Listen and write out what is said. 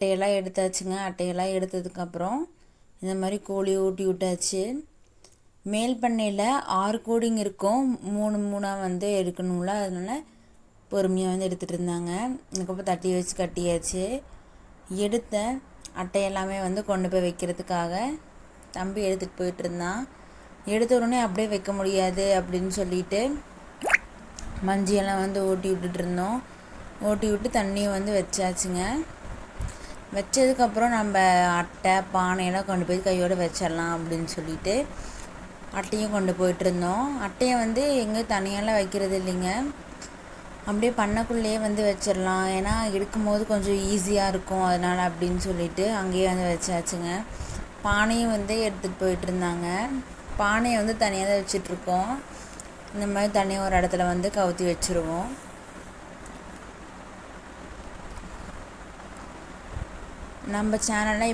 அட்டையெல்லாம் எடுத்தாச்சுங்க. அட்டையெல்லாம் எடுத்ததுக்கப்புறம் இந்த மாதிரி கோழி ஊட்டி விட்டாச்சு. மேல் பண்ணையில் 6 கோழிங்க இருக்கும். 3 வந்து எடுக்கணும்ல, அதனால் பொறுமையாக வந்து எடுத்துகிட்டு இருந்தாங்க. அதுக்கப்புறம் தட்டி வச்சு கட்டியாச்சு. எடுத்த அட்டையெல்லாமே வந்து கொண்டு போய் வைக்கிறதுக்காக தம்பி எடுத்துகிட்டு போயிட்டு இருந்தான். எடுத்த உடனே அப்படியே வைக்க முடியாது அப்படின்னு சொல்லிட்டு மஞ்சியெல்லாம் வந்து ஓட்டி விட்டுட்டு இருந்தோம். ஓட்டி விட்டு தண்ணியை வந்து வச்சாச்சுங்க. வச்சதுக்கப்புறம் நம்ம அட்டை பானையெல்லாம் கொண்டு போய் கையோடு வச்சிடலாம் அப்படின்னு சொல்லிட்டு அட்டையும் கொண்டு போயிட்டுருந்தோம். அட்டையை வந்து எங்கேயும் தனியெல்லாம் வைக்கிறது இல்லைங்க, அப்படியே பண்ணக்குள்ளேயே வந்து வச்சிடலாம், ஏன்னா எடுக்கும்போது கொஞ்சம் ஈஸியாக இருக்கும், அதனால் அப்படின்னு சொல்லிட்டு அங்கேயே வந்து வச்சாச்சுங்க. பானையும் வந்து எடுத்துகிட்டு போயிட்டுருந்தாங்க. பானையை வந்து தனியாக தான் வச்சிட்ருக்கோம். இந்த மாதிரி தனியாக ஒரு இடத்துல வந்து கவுத்தி வச்சுருவோம். நம்ம சேனலில்